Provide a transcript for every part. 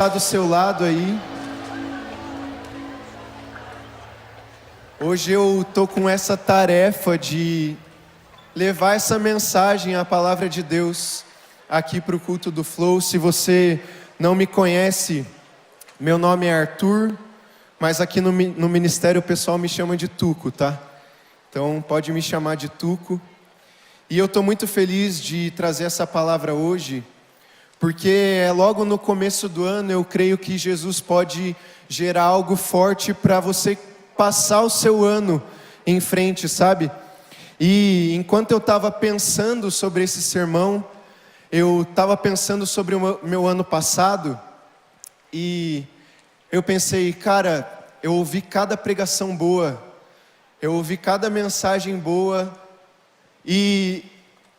Do seu lado aí. Hoje eu tô com essa tarefa de levar essa mensagem, a palavra de Deus, aqui para o culto do Flow. Se você não me conhece, meu nome é Arthur, mas aqui no ministério o pessoal me chama de Tuco, tá? Então pode me chamar de Tuco. E eu tô muito feliz de trazer essa palavra hoje, porque logo no começo do ano eu creio que Jesus pode gerar algo forte para você passar o seu ano em frente, sabe? E enquanto eu estava pensando sobre esse sermão, eu estava pensando sobre o meu ano passado, e eu pensei, cara, eu ouvi cada pregação boa, eu ouvi cada mensagem boa, e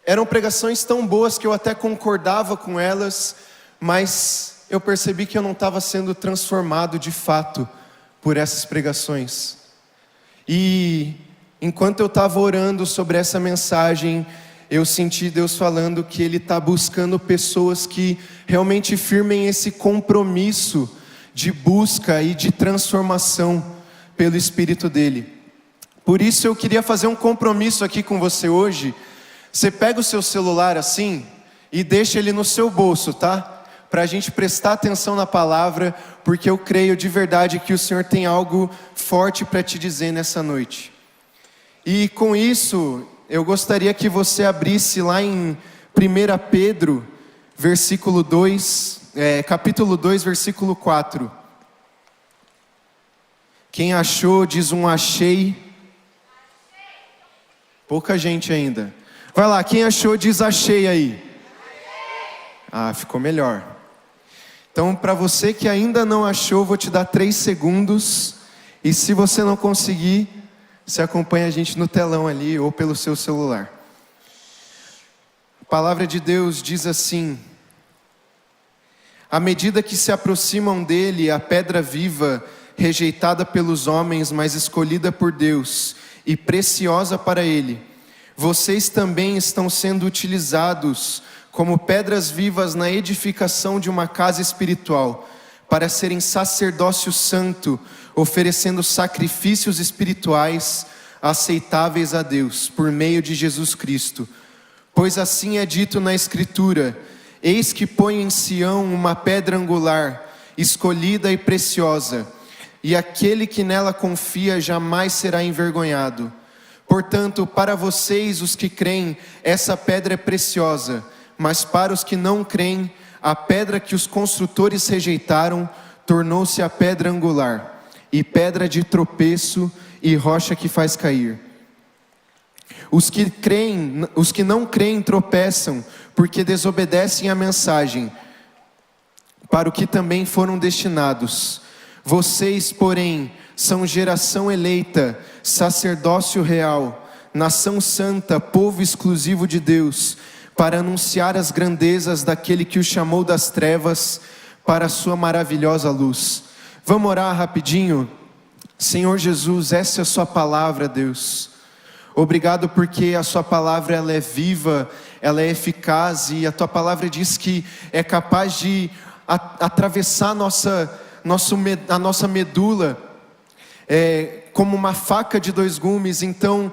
eram pregações tão boas que eu até concordava com elas, mas eu percebi que eu não estava sendo transformado de fato por essas pregações. E enquanto eu estava orando sobre essa mensagem, eu senti Deus falando que Ele está buscando pessoas que realmente firmem esse compromisso de busca e de transformação pelo Espírito dEle. Por isso eu queria fazer um compromisso aqui com você hoje. Você pega o seu celular assim e deixa ele no seu bolso, tá? Para a gente prestar atenção na palavra, porque eu creio de verdade que o Senhor tem algo forte para te dizer nessa noite. E com isso, eu gostaria que você abrisse lá em 1 Pedro, capítulo 2, versículo 4. Quem achou, diz um achei. Pouca gente ainda. Vai lá, quem achou, diz achei aí. Ah, ficou melhor. Então, para você que ainda não achou, vou te dar 3 segundos. E se você não conseguir, você acompanha a gente no telão ali ou pelo seu celular. A palavra de Deus diz assim: à medida que se aproximam dele, a pedra viva, rejeitada pelos homens, mas escolhida por Deus e preciosa para ele, vocês também estão sendo utilizados como pedras vivas na edificação de uma casa espiritual, para serem sacerdócio santo, oferecendo sacrifícios espirituais aceitáveis a Deus, por meio de Jesus Cristo. Pois assim é dito na Escritura: eis que ponho em Sião uma pedra angular, escolhida e preciosa, e aquele que nela confia jamais será envergonhado. Portanto, para vocês, os que creem, essa pedra é preciosa, mas para os que não creem, a pedra que os construtores rejeitaram tornou-se a pedra angular, e pedra de tropeço e rocha que faz cair. Os que não creem tropeçam, porque desobedecem à mensagem, para o que também foram destinados. Vocês, porém, são geração eleita, sacerdócio real, nação santa, povo exclusivo de Deus, para anunciar as grandezas daquele que o chamou das trevas para a sua maravilhosa luz. Vamos orar rapidinho? Senhor Jesus, essa é a sua palavra, Deus. Obrigado porque a sua palavra ela é viva, ela é eficaz, e a tua palavra diz que é capaz de atravessar a nossa medula, como uma faca de 2 gumes. Então,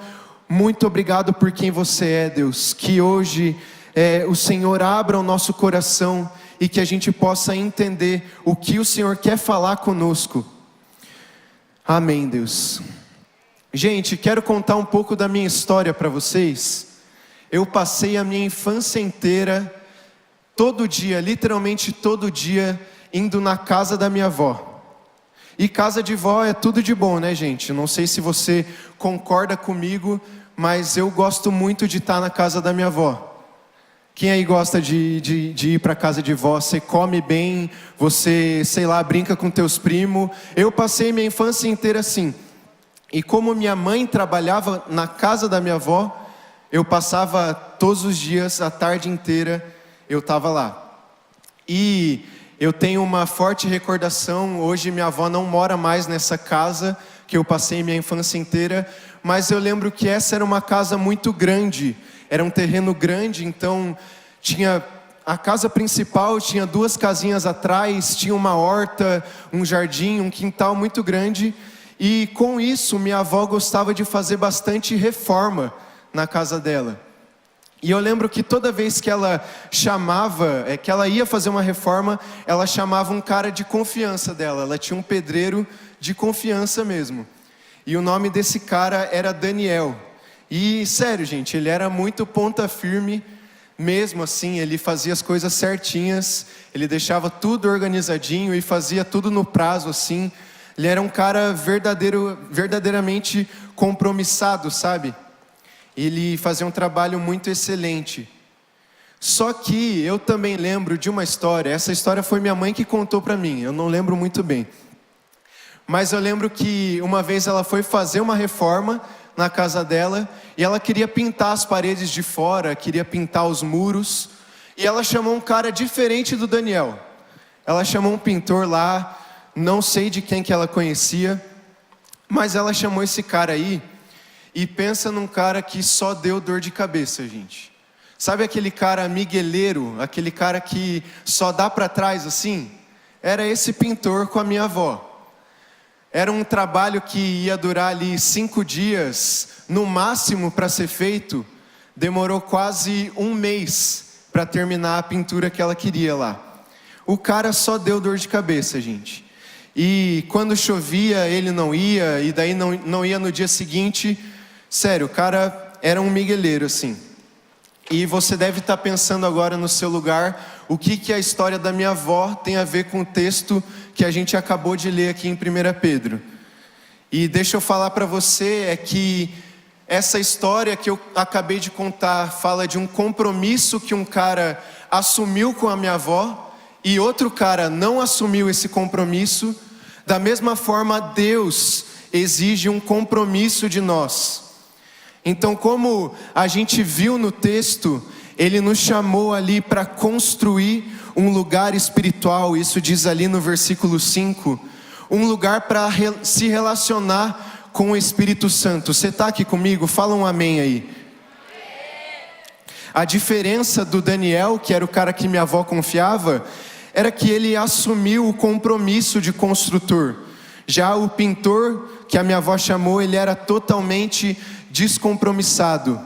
muito obrigado por quem você é, Deus. Que hoje o Senhor abra o nosso coração e que a gente possa entender o que o Senhor quer falar conosco. Amém, Deus. Gente, quero contar um pouco da minha história para vocês. Eu passei a minha infância inteira, todo dia, literalmente todo dia, indo na casa da minha avó. E casa de vó é tudo de bom, né, gente? Não sei se você concorda comigo, mas eu gosto muito de estar na casa da minha avó. Quem aí gosta de ir para a casa de vó? Você come bem, você, sei lá, brinca com teus primos. Eu passei minha infância inteira assim. E como minha mãe trabalhava na casa da minha avó, eu passava todos os dias, a tarde inteira, eu estava lá. E eu tenho uma forte recordação, hoje minha avó não mora mais nessa casa que eu passei minha infância inteira, mas eu lembro que essa era uma casa muito grande, era um terreno grande, então tinha a casa principal tinha 2 casinhas atrás, tinha uma horta, um jardim, um quintal muito grande. E com isso, minha avó gostava de fazer bastante reforma na casa dela. E eu lembro que toda vez que ela chamava, que ela ia fazer uma reforma, ela chamava um cara de confiança dela. Ela tinha um pedreiro de confiança mesmo. E o nome desse cara era Daniel. E sério, gente, ele era muito ponta firme. Mesmo assim, ele fazia as coisas certinhas, ele deixava tudo organizadinho e fazia tudo no prazo assim. Ele era um cara verdadeiramente compromissado, sabe? Ele fazia um trabalho muito excelente. Só que eu também lembro de uma história, essa história foi minha mãe que contou para mim, eu não lembro muito bem. Mas eu lembro que uma vez ela foi fazer uma reforma na casa dela, e ela queria pintar as paredes de fora, queria pintar os muros, e ela chamou um cara diferente do Daniel. Ela chamou um pintor lá, não sei de quem que ela conhecia, mas ela chamou esse cara aí, e pensa num cara que só deu dor de cabeça, gente. Sabe aquele cara migueleiro, aquele cara que só dá para trás assim? Era esse pintor com a minha avó. Era um trabalho que ia durar ali 5 dias, no máximo para ser feito. Demorou quase 1 mês para terminar a pintura que ela queria lá. O cara só deu dor de cabeça, gente. E quando chovia, ele não ia, e daí não ia no dia seguinte. Sério, o cara era um migueleiro assim. E você deve estar pensando agora no seu lugar, o que a história da minha avó tem a ver com o texto que a gente acabou de ler aqui em 1 Pedro. E deixa eu falar para você, é que essa história que eu acabei de contar fala de um compromisso que um cara assumiu com a minha avó, e outro cara não assumiu esse compromisso. Da mesma forma, Deus exige um compromisso de nós. Então, como a gente viu no texto, Ele nos chamou ali para construir um lugar espiritual, isso diz ali no versículo 5, um lugar para se relacionar com o Espírito Santo. Você está aqui comigo? Fala um amém aí. A diferença do Daniel, que era o cara que minha avó confiava, era que ele assumiu o compromisso de construtor. Já o pintor, que a minha avó chamou, ele era totalmente descompromissado.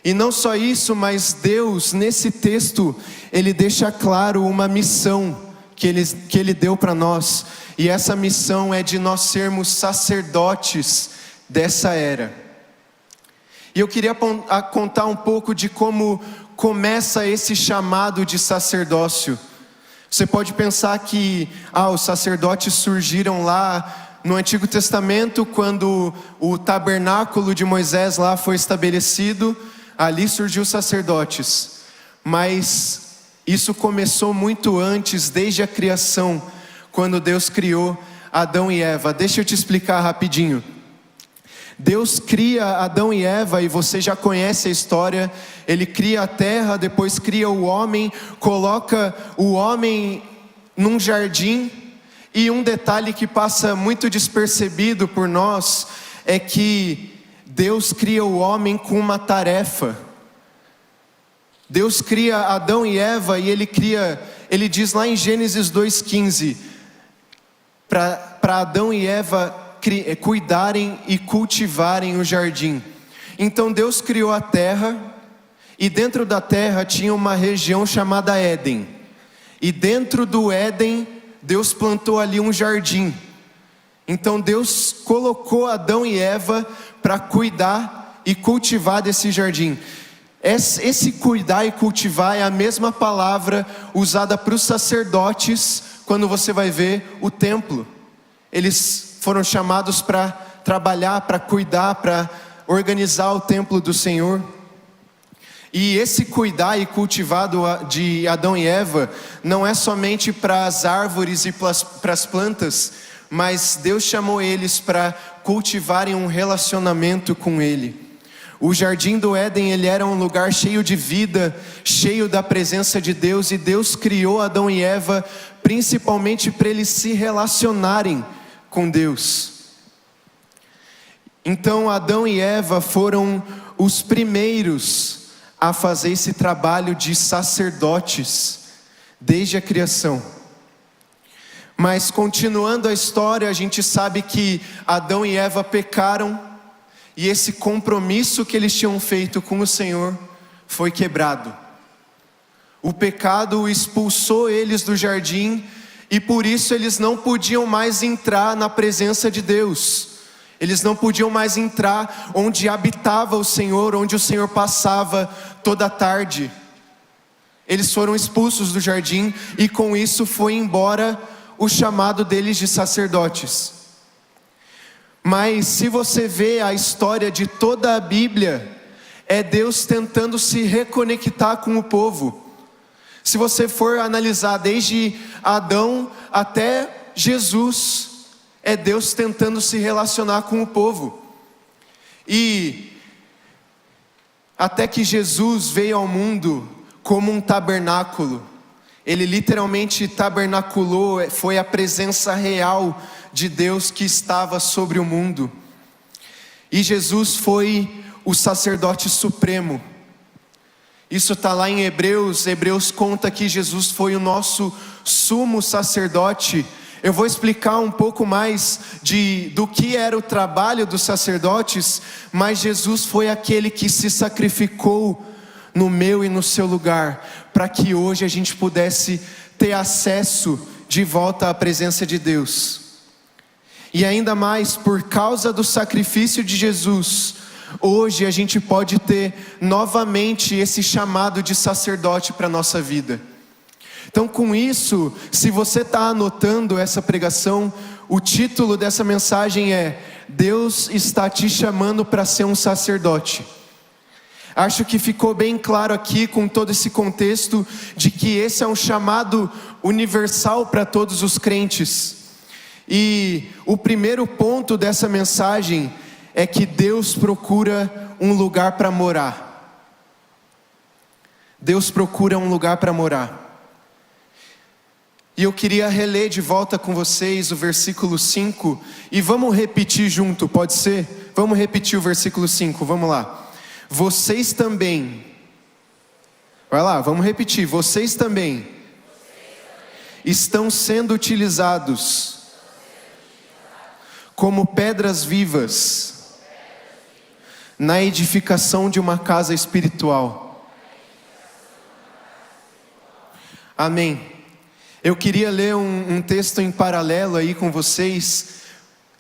E não só isso, mas Deus, nesse texto, Ele deixa claro uma missão que Ele deu para nós. E essa missão é de nós sermos sacerdotes dessa era. E eu queria contar um pouco de como começa esse chamado de sacerdócio. Você pode pensar que os sacerdotes surgiram lá no Antigo Testamento, quando o tabernáculo de Moisés lá foi estabelecido, ali surgiu os sacerdotes. Mas isso começou muito antes, desde a criação, quando Deus criou Adão e Eva. Deixa eu te explicar rapidinho. Deus cria Adão e Eva, e você já conhece a história. Ele cria a terra, depois cria o homem, coloca o homem num jardim. E um detalhe que passa muito despercebido por nós é que Deus cria o homem com uma tarefa. Deus cria Adão e Eva e ele diz lá em Gênesis 2,15, para Adão e Eva cuidarem e cultivarem o jardim. Então Deus criou a terra, e dentro da terra tinha uma região chamada Éden. E dentro do Éden, Deus plantou ali um jardim. Então Deus colocou Adão e Eva para cuidar e cultivar desse jardim. Esse cuidar e cultivar é a mesma palavra usada para os sacerdotes quando você vai ver o templo. Eles foram chamados para trabalhar, para cuidar, para organizar o templo do Senhor. E esse cuidar e cultivar de Adão e Eva não é somente para as árvores e para as plantas, mas Deus chamou eles para cultivarem um relacionamento com Ele. O jardim do Éden, ele era um lugar cheio de vida, cheio da presença de Deus, e Deus criou Adão e Eva principalmente para eles se relacionarem com Deus. Então Adão e Eva foram os primeiros a fazer esse trabalho de sacerdotes desde a criação. Mas continuando a história, a gente sabe que Adão e Eva pecaram, e esse compromisso que eles tinham feito com o Senhor foi quebrado. O pecado expulsou eles do jardim, e por isso eles não podiam mais entrar na presença de Deus. Eles não podiam mais entrar onde habitava o Senhor, onde o Senhor passava toda a tarde. Eles foram expulsos do jardim, e com isso foi embora o chamado deles de sacerdotes. Mas se você vê a história de toda a Bíblia, é Deus tentando se reconectar com o povo. Se você for analisar desde Adão até Jesus, é Deus tentando se relacionar com o povo. E até que Jesus veio ao mundo como um tabernáculo. Ele literalmente tabernaculou, foi a presença real de Deus que estava sobre o mundo. E Jesus foi o sacerdote supremo. Isso está lá em Hebreus. Hebreus conta que Jesus foi o nosso sumo sacerdote. Eu vou explicar um pouco mais do que era o trabalho dos sacerdotes, mas Jesus foi aquele que se sacrificou no meu e no seu lugar, para que hoje a gente pudesse ter acesso de volta à presença de Deus. E ainda mais, por causa do sacrifício de Jesus, hoje a gente pode ter novamente esse chamado de sacerdote para a nossa vida. Então, com isso, se você está anotando essa pregação, o título dessa mensagem é: Deus está te chamando para ser um sacerdote. Acho que ficou bem claro aqui, com todo esse contexto, de que esse é um chamado universal para todos os crentes. E o primeiro ponto dessa mensagem é que Deus procura um lugar para morar. Deus procura um lugar para morar. E eu queria reler de volta com vocês o versículo 5, e vamos repetir junto, pode ser? Vamos repetir o versículo 5, vamos lá. Vocês também, vai lá, vamos repetir. Vocês também estão sendo utilizados como pedras vivas na edificação de uma casa espiritual. Amém. Eu queria ler um texto em paralelo aí com vocês,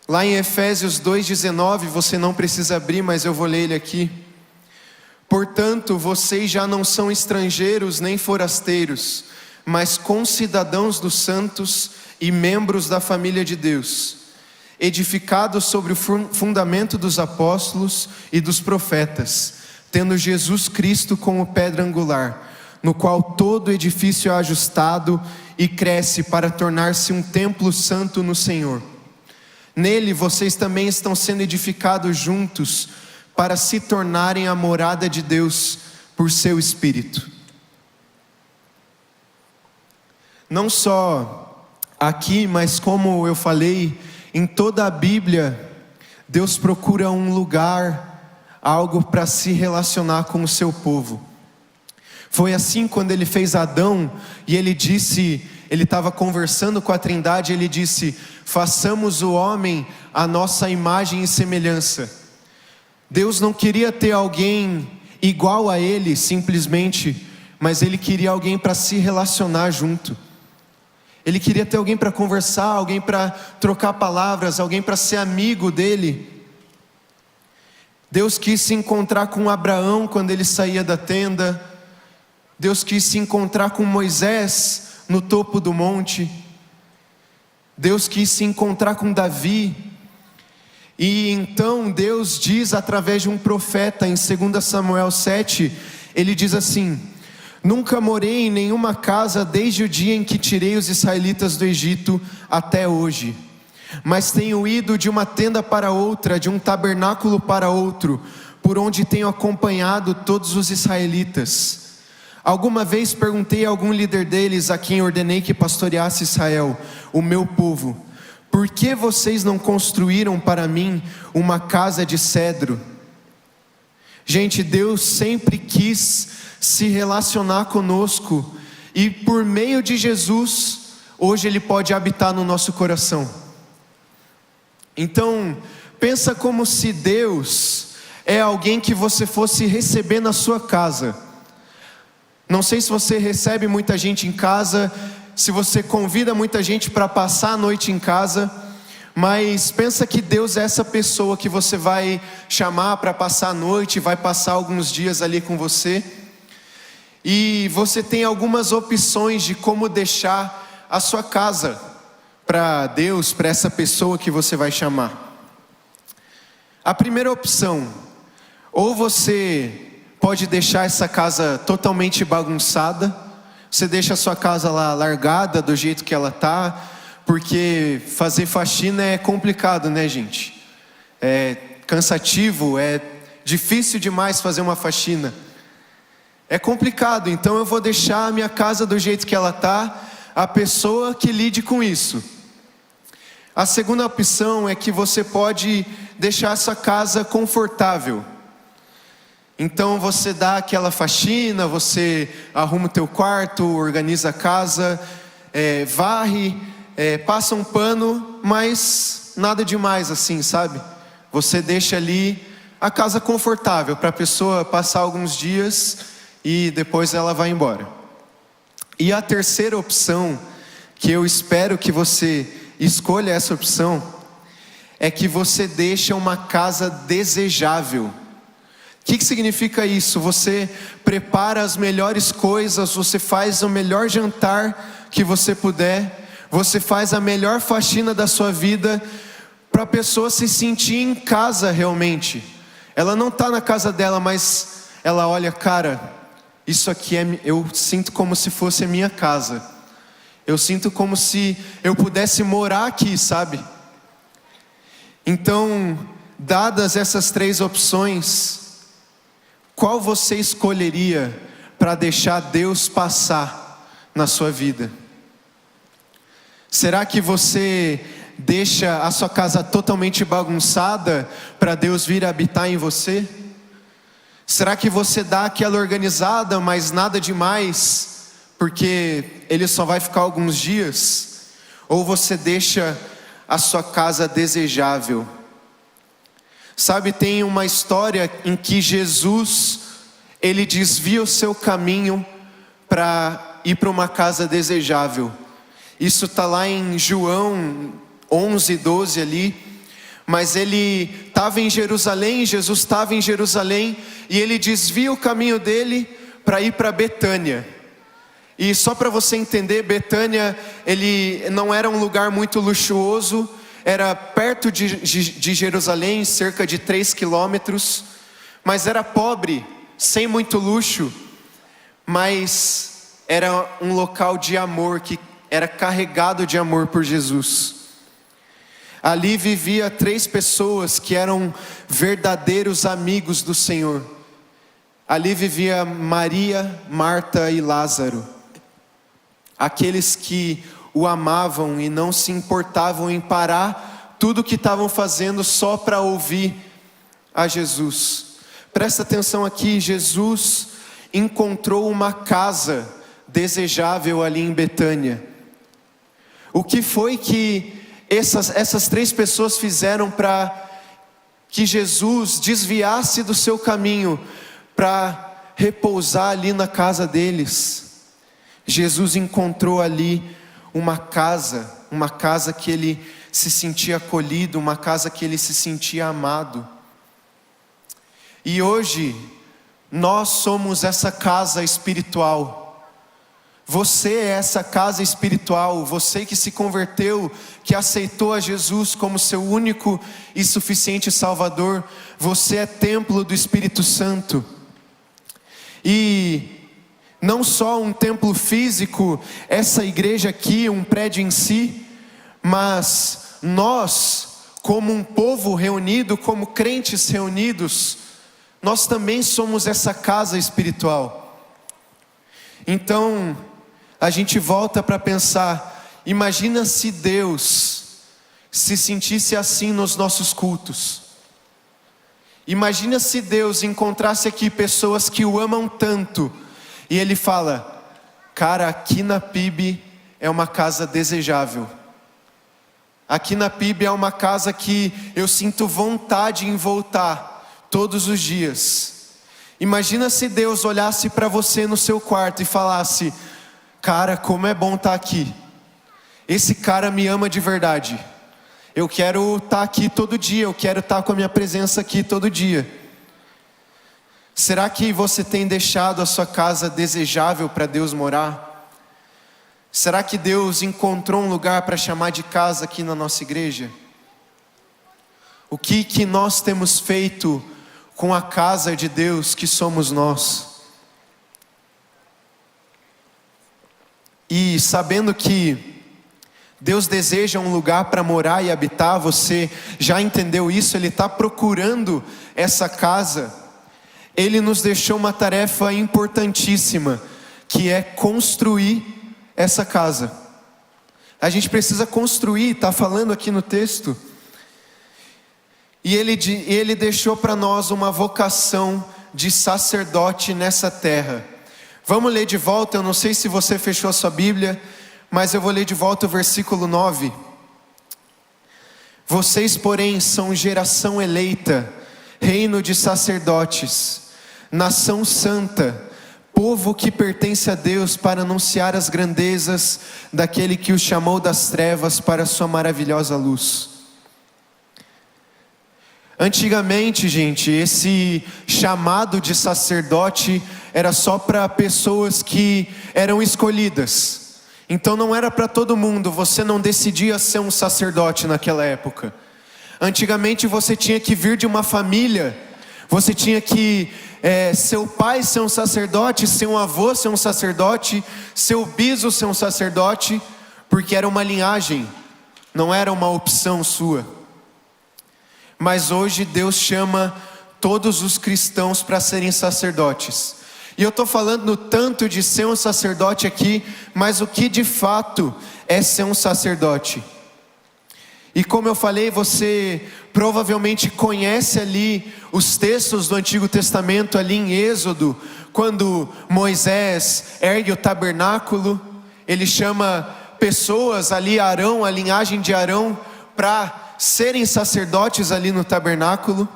lá em Efésios 2,19, você não precisa abrir, mas eu vou ler ele aqui. Portanto, vocês já não são estrangeiros nem forasteiros, mas concidadãos dos santos e membros da família de Deus, edificados sobre o fundamento dos apóstolos e dos profetas, tendo Jesus Cristo como pedra angular, no qual todo edifício é ajustado e cresce para tornar-se um templo santo no Senhor. Nele vocês também estão sendo edificados juntos para se tornarem a morada de Deus por seu Espírito. Não só aqui, mas como eu falei, em toda a Bíblia, Deus procura um lugar, algo para se relacionar com o seu povo. Foi assim quando Ele fez Adão, e Ele disse, Ele estava conversando com a Trindade, Ele disse: façamos o homem à nossa imagem e semelhança. Deus não queria ter alguém igual a Ele simplesmente, mas Ele queria alguém para se relacionar junto. Ele queria ter alguém para conversar, alguém para trocar palavras, alguém para ser amigo dele. Deus quis se encontrar com Abraão quando ele saía da tenda. Deus quis se encontrar com Moisés no topo do monte. Deus quis se encontrar com Davi. E então Deus diz através de um profeta em 2 Samuel 7, Ele diz assim: nunca morei em nenhuma casa desde o dia em que tirei os israelitas do Egito até hoje, mas tenho ido de uma tenda para outra, de um tabernáculo para outro, por onde tenho acompanhado todos os israelitas. Alguma vez perguntei a algum líder deles, a quem ordenei que pastoreasse Israel, o meu povo: por que vocês não construíram para mim uma casa de cedro? Gente, Deus sempre quis se relacionar conosco, e por meio de Jesus, hoje Ele pode habitar no nosso coração. Então, pensa como se Deus é alguém que você fosse receber na sua casa. Não sei se você recebe muita gente em casa, se você convida muita gente para passar a noite em casa, mas pensa que Deus é essa pessoa que você vai chamar para passar a noite, vai passar alguns dias ali com você, e você tem algumas opções de como deixar a sua casa para Deus, para essa pessoa que você vai chamar. A primeira opção, ou você pode deixar essa casa totalmente bagunçada, você deixa a sua casa lá largada do jeito que ela está, porque fazer faxina é complicado, né, gente? É cansativo, é difícil demais fazer uma faxina. É complicado, então eu vou deixar a minha casa do jeito que ela está, a pessoa que lide com isso. A segunda opção é que você pode deixar essa casa confortável. Então você dá aquela faxina, você arruma o teu quarto, organiza a casa, varre, passa um pano, mas nada demais assim, sabe? Você deixa ali a casa confortável para a pessoa passar alguns dias e depois ela vai embora. E a terceira opção, que eu espero que você escolha essa opção, é que você deixa uma casa desejável. O que significa isso? Você prepara as melhores coisas, você faz o melhor jantar que você puder, você faz a melhor faxina da sua vida, para a pessoa se sentir em casa realmente. Ela não está na casa dela, mas ela olha, cara, isso aqui eu sinto como se fosse a minha casa. Eu sinto como se eu pudesse morar aqui, sabe? Então, dadas essas três opções, qual você escolheria para deixar Deus passar na sua vida? Será que você deixa a sua casa totalmente bagunçada para Deus vir habitar em você? Será que você dá aquela organizada, mas nada demais, porque Ele só vai ficar alguns dias? Ou você deixa a sua casa desejável? Sabe, tem uma história em que Jesus, Ele desvia o seu caminho para ir para uma casa desejável. Isso está lá em João 11, 12 ali. Mas Ele estava em Jerusalém, Jesus estava em Jerusalém, e Ele desvia o caminho dele para ir para Betânia. E só para você entender, Betânia, ele não era um lugar muito luxuoso, era perto de Jerusalém, cerca de 3 quilômetros, mas era pobre, sem muito luxo, mas era um local de amor, que era carregado de amor por Jesus. Ali vivia 3 pessoas que eram verdadeiros amigos do Senhor. Ali vivia Maria, Marta e Lázaro, aqueles que o amavam e não se importavam em parar tudo o que estavam fazendo só para ouvir a Jesus. Presta atenção aqui, Jesus encontrou uma casa desejável ali em Betânia. O que foi que essas 3 pessoas fizeram para que Jesus desviasse do seu caminho para repousar ali na casa deles? Jesus encontrou ali uma casa que ele se sentia acolhido, uma casa que ele se sentia amado. E hoje, nós somos essa casa espiritual. Você é essa casa espiritual, você que se converteu, que aceitou a Jesus como seu único e suficiente Salvador, você é templo do Espírito Santo. E não só um templo físico, essa igreja aqui, um prédio em si, mas nós, como um povo reunido, como crentes reunidos, nós também somos essa casa espiritual. Então, a gente volta para pensar, imagina se Deus se sentisse assim nos nossos cultos. Imagina se Deus encontrasse aqui pessoas que o amam tanto, e Ele fala: cara, aqui na PIB é uma casa desejável. Aqui na PIB é uma casa que eu sinto vontade em voltar todos os dias. Imagina se Deus olhasse para você no seu quarto e falasse: cara, como é bom estar aqui. Esse cara me ama de verdade. Eu quero estar aqui todo dia, eu quero estar com a minha presença aqui todo dia. Será que você tem deixado a sua casa desejável para Deus morar? Será que Deus encontrou um lugar para chamar de casa aqui na nossa igreja? O que nós temos feito com a casa de Deus que somos nós? E sabendo que Deus deseja um lugar para morar e habitar, você já entendeu isso? Ele está procurando essa casa. Ele nos deixou uma tarefa importantíssima, que é construir essa casa. A gente precisa construir, está falando aqui no texto. E ele deixou para nós uma vocação de sacerdote nessa terra. Vamos ler de volta, eu não sei se você fechou a sua Bíblia, mas eu vou ler de volta o versículo 9. Vocês, porém, são geração eleita, reino de sacerdotes, nação santa, povo que pertence a Deus, para anunciar as grandezas daquele que os chamou das trevas para a sua maravilhosa luz. Antigamente, gente, esse chamado de sacerdote era só para pessoas que eram escolhidas. Então não era para todo mundo, você não decidia ser um sacerdote naquela época. Antigamente você tinha que vir de uma família, você tinha que seu pai ser um sacerdote, seu avô ser um sacerdote, seu bispo ser um sacerdote, porque era uma linhagem, não era uma opção sua. Mas hoje Deus chama todos os cristãos para serem sacerdotes. E eu estou falando tanto de ser um sacerdote aqui, mas o que de fato é ser um sacerdote? E como eu falei, você provavelmente conhece ali os textos do Antigo Testamento, ali em Êxodo, quando Moisés ergue o tabernáculo, ele chama pessoas ali, Arão, a linhagem de Arão, para serem sacerdotes ali no tabernáculo.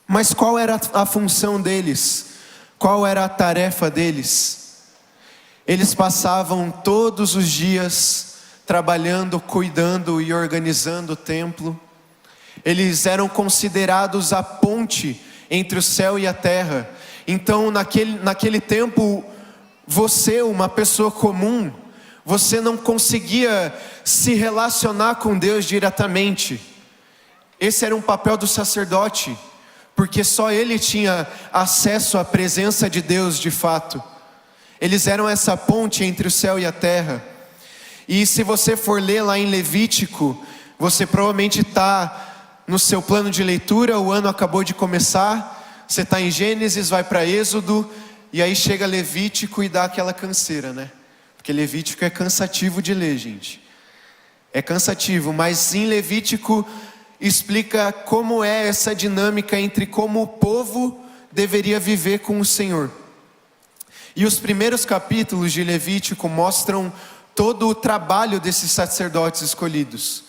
Mas qual era a função deles? Qual era a tarefa deles? Eles passavam todos os dias trabalhando, cuidando e organizando o templo. Eles eram considerados a ponte entre o céu e a terra. Então naquele tempo, você, uma pessoa comum, você não conseguia se relacionar com Deus diretamente. Esse era um papel do sacerdote, porque só ele tinha acesso à presença de Deus de fato. Eles eram essa ponte entre o céu e a terra. E se você for ler lá em Levítico, você provavelmente está no seu plano de leitura, o ano acabou de começar, você está em Gênesis, vai para Êxodo, e aí chega Levítico e dá aquela canseira, né? Porque Levítico é cansativo de ler, gente. É cansativo, mas em Levítico explica como é essa dinâmica entre como o povo deveria viver com o Senhor. E os primeiros capítulos de Levítico mostram todo o trabalho desses sacerdotes escolhidos.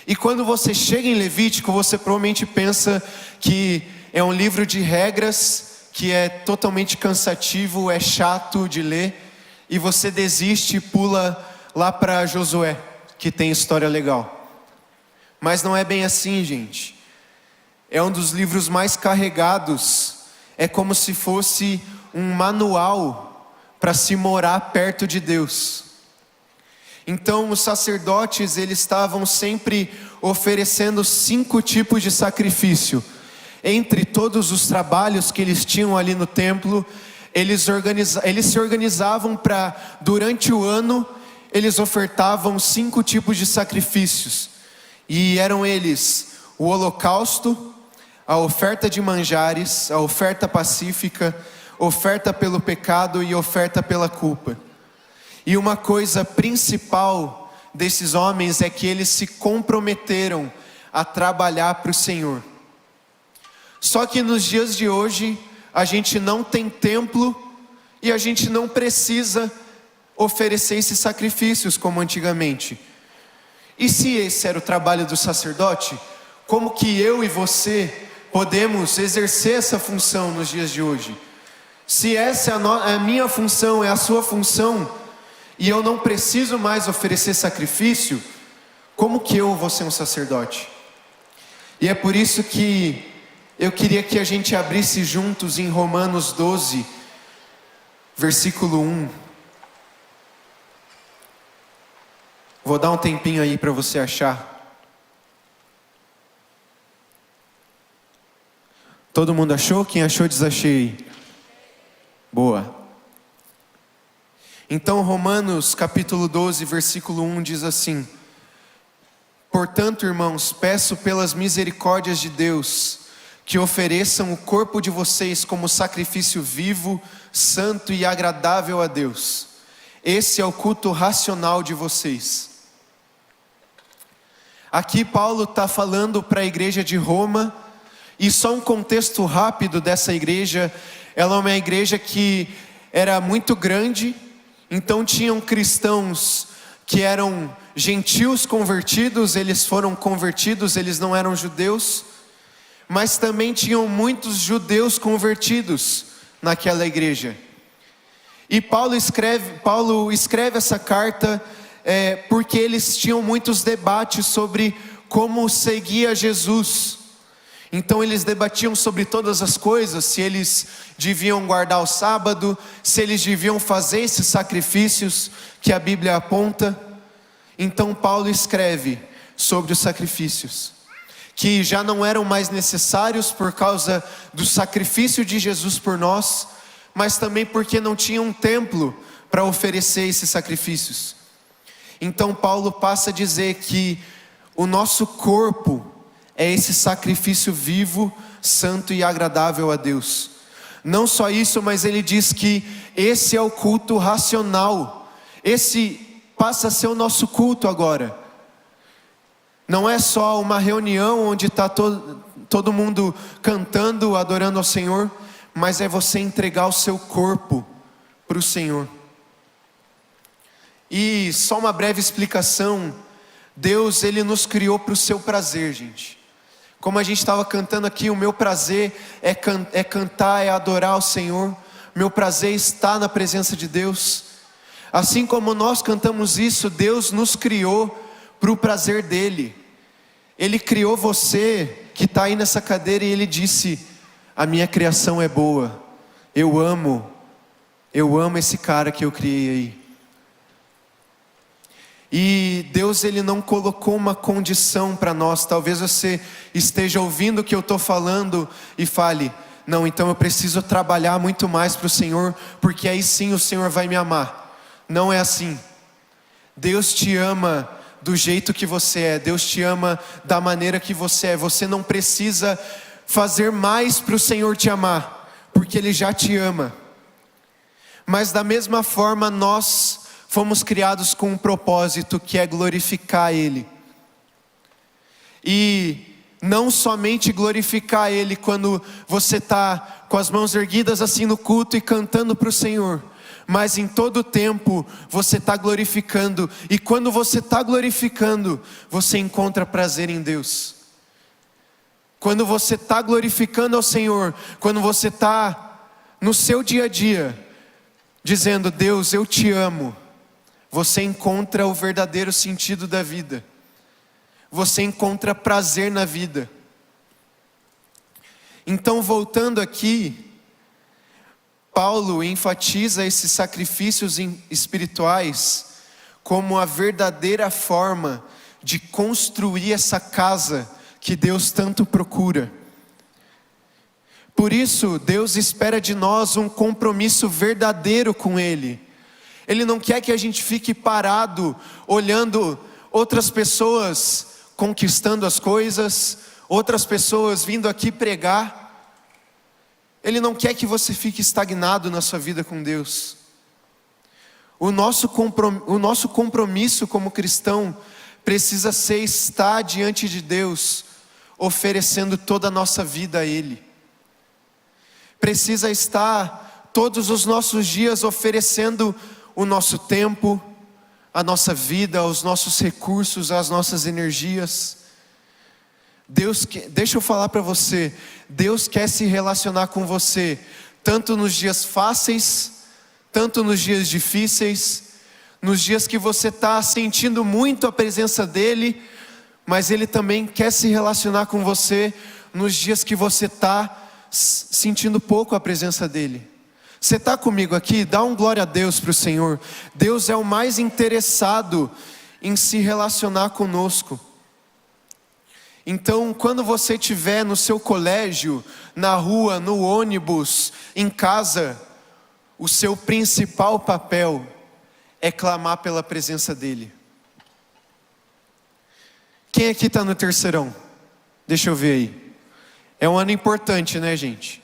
E quando você chega em Levítico, você provavelmente pensa que é um livro de regras, que é totalmente cansativo, é chato de ler, e você desiste e pula lá para Josué, que tem história legal. Mas não é bem assim, gente. É um dos livros mais carregados. É como se fosse um manual para se morar perto de Deus. Então os sacerdotes, eles estavam sempre oferecendo 5 tipos de sacrifício. Entre todos os trabalhos que eles tinham ali no templo, eles se organizavam para, durante o ano, eles ofertavam 5 tipos de sacrifícios. E eram eles o holocausto, a oferta de manjares, a oferta pacífica, oferta pelo pecado e oferta pela culpa. E uma coisa principal desses homens é que eles se comprometeram a trabalhar para o Senhor. Só que nos dias de hoje, a gente não tem templo e a gente não precisa oferecer esses sacrifícios como antigamente. E se esse era o trabalho do sacerdote, como que eu e você podemos exercer essa função nos dias de hoje? Se essa é a minha função, é a sua função, e eu não preciso mais oferecer sacrifício, como que eu vou ser um sacerdote? E é por isso que eu queria que a gente abrisse juntos em Romanos 12, versículo 1. Vou dar um tempinho aí para você achar. Todo mundo achou? Quem achou, diz achei. Boa. Então Romanos capítulo 12, versículo 1 diz assim: portanto, irmãos, peço pelas misericórdias de Deus, que ofereçam o corpo de vocês como sacrifício vivo, santo e agradável a Deus. Esse é o culto racional de vocês. Aqui Paulo está falando para a igreja de Roma, e só um contexto rápido dessa igreja. Ela é uma igreja que era muito grande, então tinham cristãos que eram gentios convertidos, eles foram convertidos, eles não eram judeus, mas também tinham muitos judeus convertidos naquela igreja. E Paulo escreve essa carta porque eles tinham muitos debates sobre como seguir a Jesus. Então eles debatiam sobre todas as coisas, se eles deviam guardar o sábado, se eles deviam fazer esses sacrifícios que a Bíblia aponta. Então Paulo escreve sobre os sacrifícios, que já não eram mais necessários por causa do sacrifício de Jesus por nós, mas também porque não tinha um templo para oferecer esses sacrifícios. Então Paulo passa a dizer que o nosso corpo é esse sacrifício vivo, santo e agradável a Deus. Não só isso, mas ele diz que esse é o culto racional. Esse passa a ser o nosso culto agora. Não é só uma reunião onde está todo mundo cantando, adorando ao Senhor, mas é você entregar o seu corpo para o Senhor. E só uma breve explicação: Deus, Ele nos criou para o seu prazer, gente. Como a gente estava cantando aqui, o meu prazer é cantar, é adorar ao Senhor. Meu prazer está na presença de Deus. Assim como nós cantamos isso, Deus nos criou para o prazer dEle. Ele criou você que está aí nessa cadeira e Ele disse: a minha criação é boa, eu amo esse cara que eu criei aí. E Deus, Ele não colocou uma condição para nós. Talvez você esteja ouvindo o que eu estou falando e fale: não, então eu preciso trabalhar muito mais para o Senhor, porque aí sim o Senhor vai me amar. Não é assim. Deus te ama do jeito que você é. Deus te ama da maneira que você é. Você não precisa fazer mais para o Senhor te amar, porque Ele já te ama. Mas da mesma forma nós fomos criados com um propósito, que é glorificar Ele. E não somente glorificar Ele quando você está com as mãos erguidas assim no culto e cantando para o Senhor, mas em todo tempo você está glorificando. E quando você está glorificando, você encontra prazer em Deus. Quando você está glorificando ao Senhor, quando você está no seu dia a dia, dizendo: Deus, eu te amo, você encontra o verdadeiro sentido da vida. Você encontra prazer na vida. Então, voltando aqui, Paulo enfatiza esses sacrifícios espirituais como a verdadeira forma de construir essa casa que Deus tanto procura. Por isso, Deus espera de nós um compromisso verdadeiro com Ele. Ele não quer que a gente fique parado, olhando outras pessoas conquistando as coisas, outras pessoas vindo aqui pregar. Ele não quer que você fique estagnado na sua vida com Deus. O nosso compromisso como cristão precisa ser estar diante de Deus, oferecendo toda a nossa vida a Ele. precisa estar todos os nossos dias oferecendo o nosso tempo, a nossa vida, os nossos recursos, as nossas energias. Deixa eu falar para você, Deus quer se relacionar com você, tanto nos dias fáceis, tanto nos dias difíceis, nos dias que você está sentindo muito a presença dEle, mas Ele também quer se relacionar com você nos dias que você está sentindo pouco a presença dEle. Você está comigo aqui? Dá um glória a Deus para o Senhor. Deus é o mais interessado em se relacionar conosco. Então, quando você estiver no seu colégio, na rua, no ônibus, em casa, o seu principal papel é clamar pela presença dEle. Quem aqui está no terceirão? Deixa eu ver aí. É um ano importante, né, gente?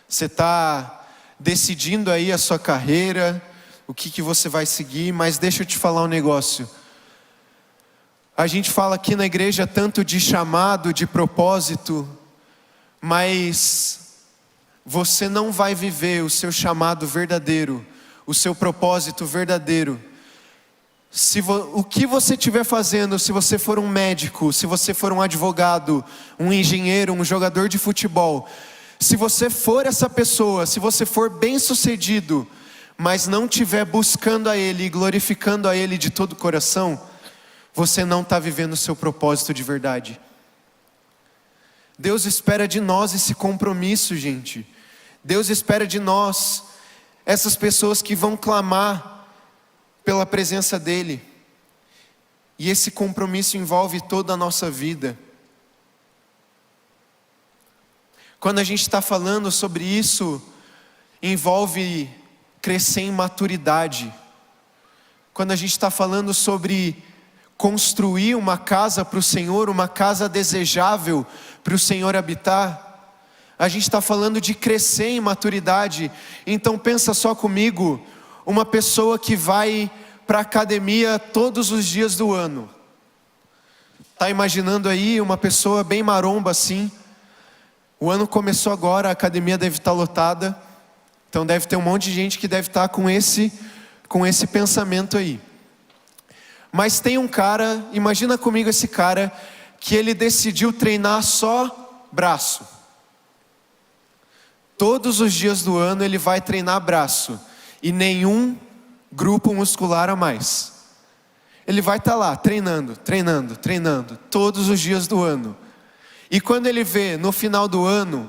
Você está decidindo aí a sua carreira, o que você vai seguir, mas deixa eu te falar um negócio. A gente fala aqui na igreja tanto de chamado, de propósito, mas você não vai viver o seu chamado verdadeiro, o seu propósito verdadeiro, o que você estiver fazendo, se você for um médico, se você for um advogado, um engenheiro, um jogador de futebol, se você for essa pessoa, se você for bem sucedido, mas não estiver buscando a Ele e glorificando a Ele de todo o coração, você não está vivendo o seu propósito de verdade. Deus espera de nós esse compromisso, gente. Deus espera de nós essas pessoas que vão clamar pela presença dEle. E esse compromisso envolve toda a nossa vida. Quando a gente está falando sobre isso, envolve crescer em maturidade. Quando a gente está falando sobre construir uma casa para o Senhor, uma casa desejável para o Senhor habitar, a gente está falando de crescer em maturidade. Então pensa só comigo, uma pessoa que vai para a academia todos os dias do ano. Está imaginando aí uma pessoa bem maromba assim? O ano começou agora, a academia deve estar lotada, então deve ter um monte de gente que deve estar com esse pensamento aí. Mas tem um cara, imagina comigo esse cara, que ele decidiu treinar só braço. Todos os dias do ano ele vai treinar braço, e nenhum grupo muscular a mais. Ele vai estar lá treinando, todos os dias do ano. E quando ele vê, no final do ano,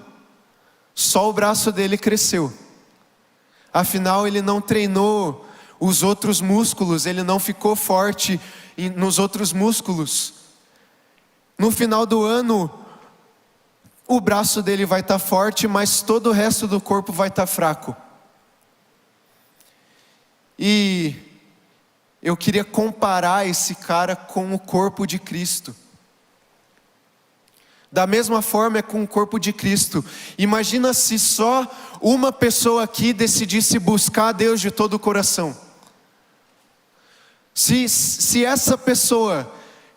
só o braço dele cresceu. Afinal, ele não treinou os outros músculos, ele não ficou forte nos outros músculos. No final do ano, o braço dele vai estar forte, mas todo o resto do corpo vai estar fraco. E eu queria comparar esse cara com o corpo de Cristo. Da mesma forma é com o corpo de Cristo. Imagina se só uma pessoa aqui decidisse buscar a Deus de todo o coração. Se essa pessoa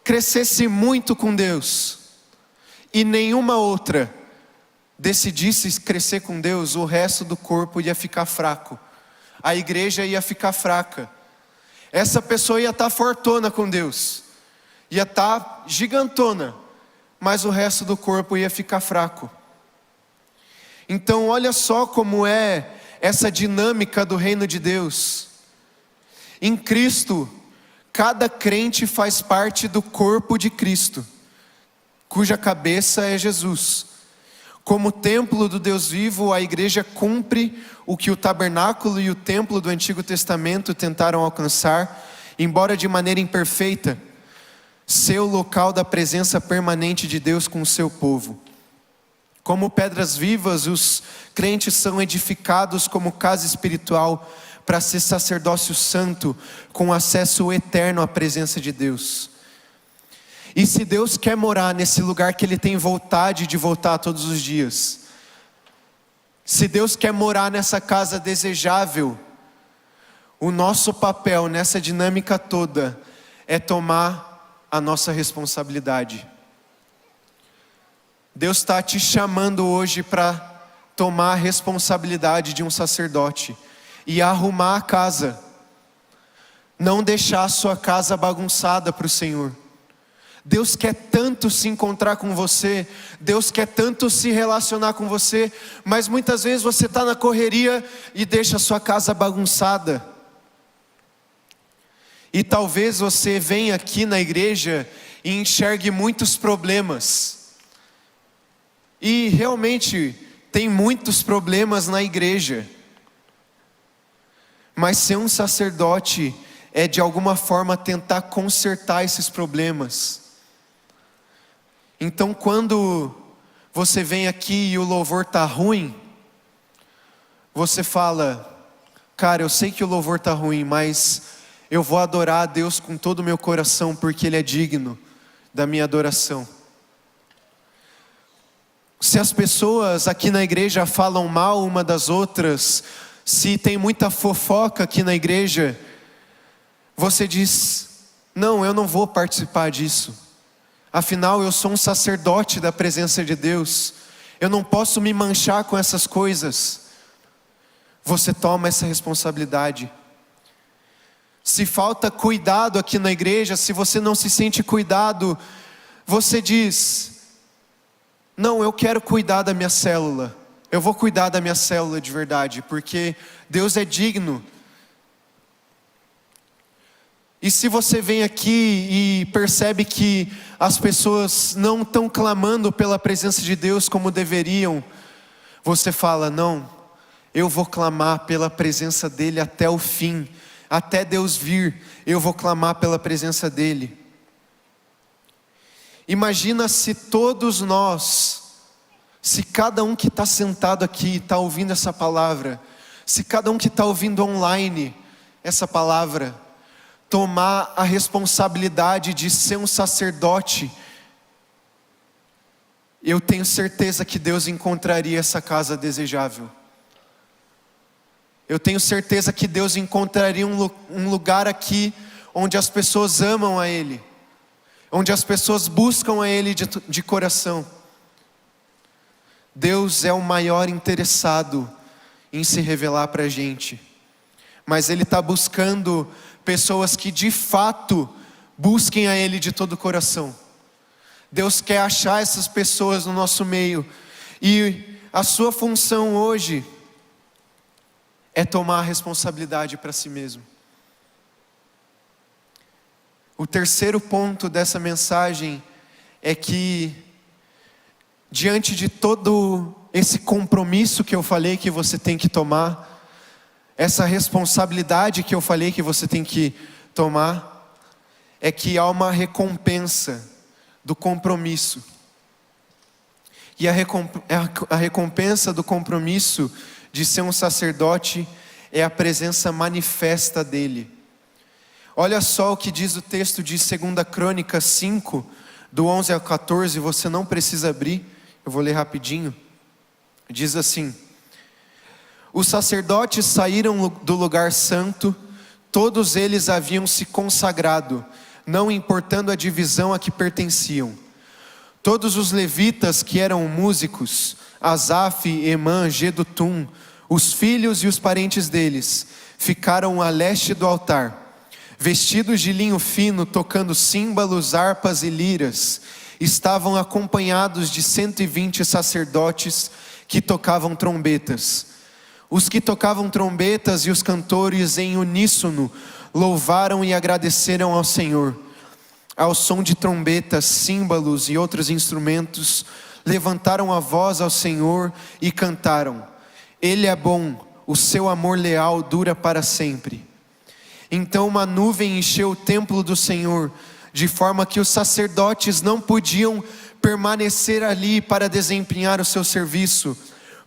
crescesse muito com Deus e nenhuma outra decidisse crescer com Deus, o resto do corpo ia ficar fraco. A igreja ia ficar fraca. Essa pessoa ia estar fortona com Deus, ia estar gigantona, mas o resto do corpo ia ficar fraco. Então olha só como é essa dinâmica do reino de Deus. Em Cristo, cada crente faz parte do corpo de Cristo, cuja cabeça é Jesus. Como templo do Deus vivo, a igreja cumpre o que o tabernáculo e o templo do Antigo Testamento tentaram alcançar, embora de maneira imperfeita, ser o local da presença permanente de Deus com o seu povo. Como pedras vivas, os crentes são edificados como casa espiritual para ser sacerdócio santo, com acesso eterno à presença de Deus. E se Deus quer morar nesse lugar que Ele tem vontade de voltar todos os dias, se Deus quer morar nessa casa desejável, o nosso papel nessa dinâmica toda é tomar a nossa responsabilidade. Deus está te chamando hoje para tomar a responsabilidade de um sacerdote e arrumar a casa. Não deixar a sua casa bagunçada para o Senhor. Deus quer tanto se encontrar com você, Deus quer tanto se relacionar com você, mas muitas vezes você está na correria e deixa a sua casa bagunçada. E talvez você venha aqui na igreja e enxergue muitos problemas. E realmente tem muitos problemas na igreja. Mas ser um sacerdote é de alguma forma tentar consertar esses problemas. Então quando você vem aqui e o louvor está ruim, você fala, cara, eu sei que o louvor está ruim, mas eu vou adorar a Deus com todo o meu coração, porque Ele é digno da minha adoração. Se as pessoas aqui na igreja falam mal uma das outras, se tem muita fofoca aqui na igreja, você diz, não, eu não vou participar disso. Afinal, eu sou um sacerdote da presença de Deus. Eu não posso me manchar com essas coisas. Você toma essa responsabilidade. Se falta cuidado aqui na igreja, se você não se sente cuidado, você diz, não, eu quero cuidar da minha célula. Eu vou cuidar da minha célula de verdade, porque Deus é digno. E se você vem aqui e percebe que as pessoas não estão clamando pela presença de Deus como deveriam, você fala, não, eu vou clamar pela presença dEle até o fim, até Deus vir, eu vou clamar pela presença dEle. Imagina se todos nós, se cada um que está sentado aqui, está ouvindo essa palavra, se cada um que está ouvindo online essa palavra, tomar a responsabilidade de ser um sacerdote, eu tenho certeza que Deus encontraria essa casa desejável. Eu tenho certeza que Deus encontraria um lugar aqui, onde as pessoas amam a Ele, onde as pessoas buscam a Ele de coração. Deus é o maior interessado em se revelar para a gente, mas Ele está buscando pessoas que de fato busquem a Ele de todo o coração. Deus quer achar essas pessoas no nosso meio, e a sua função hoje é tomar a responsabilidade para si mesmo. O terceiro ponto dessa mensagem é que, diante de todo esse compromisso que eu falei que você tem que tomar, essa responsabilidade que eu falei que você tem que tomar, é que há uma recompensa do compromisso. E a recompensa do compromisso de ser um sacerdote é a presença manifesta dEle. Olha só o que diz o texto de 2 Crônicas 5, do 11 ao 14, você não precisa abrir, eu vou ler rapidinho. Diz assim: os sacerdotes saíram do lugar santo, todos eles haviam se consagrado, não importando a divisão a que pertenciam. Todos os levitas que eram músicos, Asaf, Emã, Jedutum, os filhos e os parentes deles, ficaram a leste do altar, vestidos de linho fino, tocando símbolos, harpas e liras. Estavam acompanhados de 120 sacerdotes que tocavam trombetas. Os que tocavam trombetas e os cantores em uníssono louvaram e agradeceram ao Senhor. Ao som de trombetas, símbolos e outros instrumentos, levantaram a voz ao Senhor e cantaram: Ele é bom, o seu amor leal dura para sempre. Então uma nuvem encheu o templo do Senhor, de forma que os sacerdotes não podiam permanecer ali para desempenhar o seu serviço,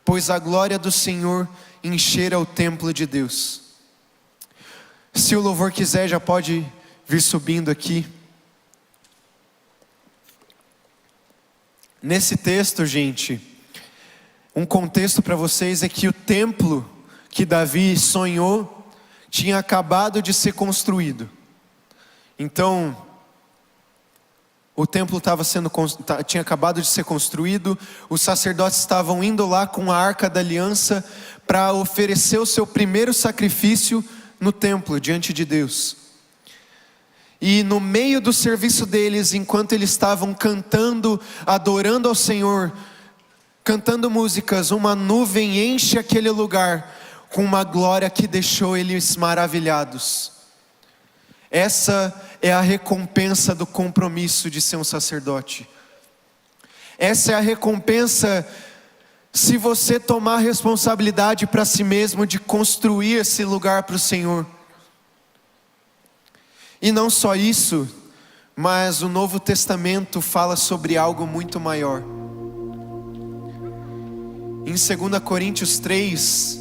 pois a glória do Senhor enchera o templo de Deus. Se o louvor quiser, já pode vir subindo aqui. Nesse texto, gente, um contexto para vocês é que o templo que Davi sonhou tinha acabado de ser construído. Então, O templo tinha acabado de ser construído, os sacerdotes estavam indo lá com a Arca da Aliança para oferecer o seu primeiro sacrifício no templo, diante de Deus. E no meio do serviço deles, enquanto eles estavam cantando, adorando ao Senhor, cantando músicas, uma nuvem enche aquele lugar com uma glória que deixou eles maravilhados. Essa é a recompensa do compromisso de ser um sacerdote. Essa é a recompensa se você tomar responsabilidade para si mesmo de construir esse lugar para o Senhor. E não só isso, mas o Novo Testamento fala sobre algo muito maior. Em 2 Coríntios 3,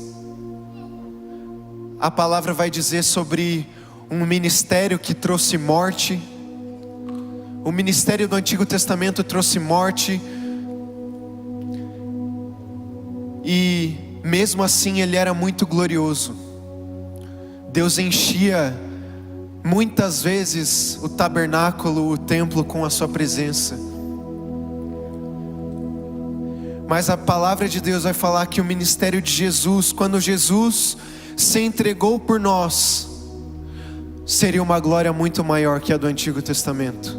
a palavra vai dizer sobre um ministério que trouxe morte. O ministério do Antigo Testamento trouxe morte, e mesmo assim ele era muito glorioso. Deus enchia muitas vezes o tabernáculo, o templo, com a sua presença. Mas a palavra de Deus vai falar que o ministério de Jesus, quando Jesus se entregou por nós, seria uma glória muito maior que a do Antigo Testamento.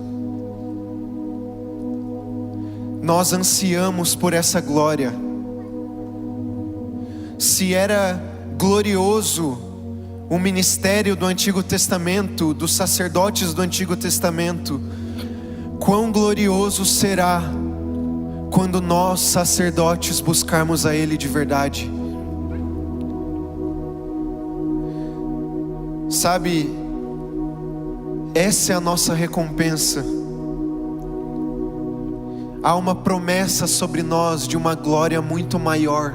Nós ansiamos por essa glória. Se era glorioso o ministério do Antigo Testamento, dos sacerdotes do Antigo Testamento, quão glorioso será quando nós, sacerdotes, buscarmos a Ele de verdade. Sabe, essa é a nossa recompensa. Há uma promessa sobre nós de uma glória muito maior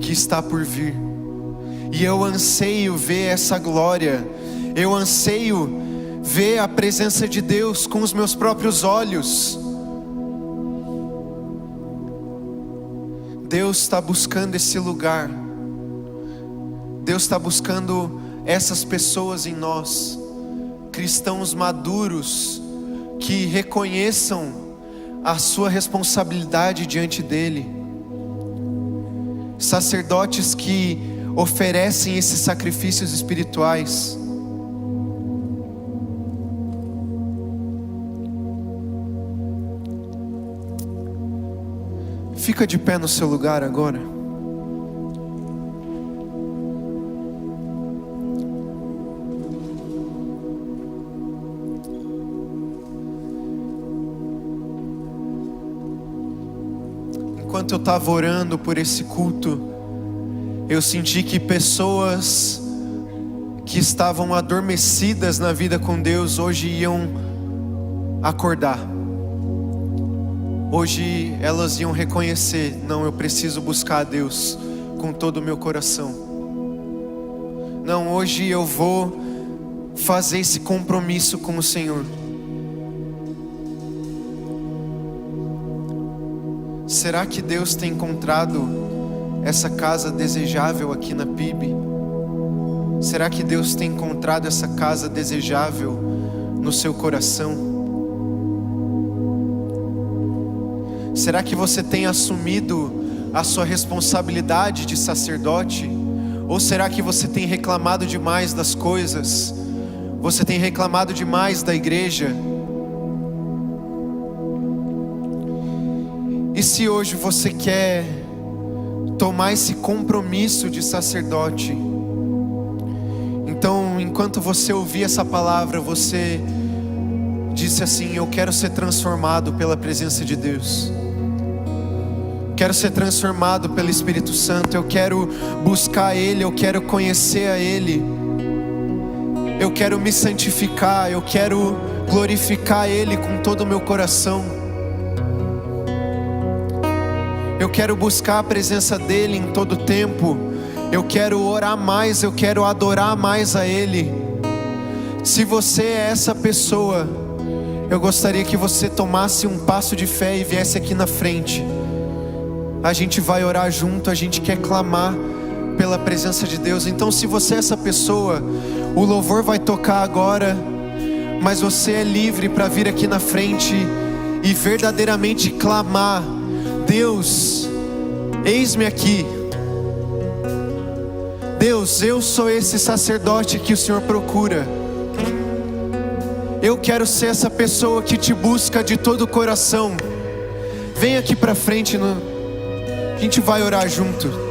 que está por vir. E eu anseio ver essa glória. Eu anseio ver a presença de Deus com os meus próprios olhos. Deus está buscando esse lugar. Deus está buscando essas pessoas em nós, cristãos maduros, que reconheçam a sua responsabilidade diante dEle, sacerdotes que oferecem esses sacrifícios espirituais. Fica de pé no seu lugar agora. Enquanto eu estava orando por esse culto, eu senti que pessoas que estavam adormecidas na vida com Deus hoje iam acordar. Hoje elas iam reconhecer: não, eu preciso buscar a Deus com todo o meu coração. Não, hoje eu vou fazer esse compromisso com o Senhor. Será que Deus tem encontrado essa casa desejável aqui na PIB? Será que Deus tem encontrado essa casa desejável no seu coração? Será que você tem assumido a sua responsabilidade de sacerdote? Ou será que você tem reclamado demais das coisas? Você tem reclamado demais da igreja? E se hoje você quer tomar esse compromisso de sacerdote, então enquanto você ouvir essa palavra, você disse assim: eu quero ser transformado pela presença de Deus, quero ser transformado pelo Espírito Santo, eu quero buscar Ele, eu quero conhecer a Ele, eu quero me santificar, eu quero glorificar Ele com todo o meu coração. Eu quero buscar a presença dEle em todo tempo. Eu quero orar mais, eu quero adorar mais a Ele. Se você é essa pessoa, eu gostaria que você tomasse um passo de fé e viesse aqui na frente. A gente vai orar junto, a gente quer clamar pela presença de Deus. Então, se você é essa pessoa, o louvor vai tocar agora, mas você é livre para vir aqui na frente e verdadeiramente clamar: Deus, eis-me aqui. Deus, eu sou esse sacerdote que o Senhor procura. Eu quero ser essa pessoa que te busca de todo o coração. Vem aqui para frente, a gente vai orar junto.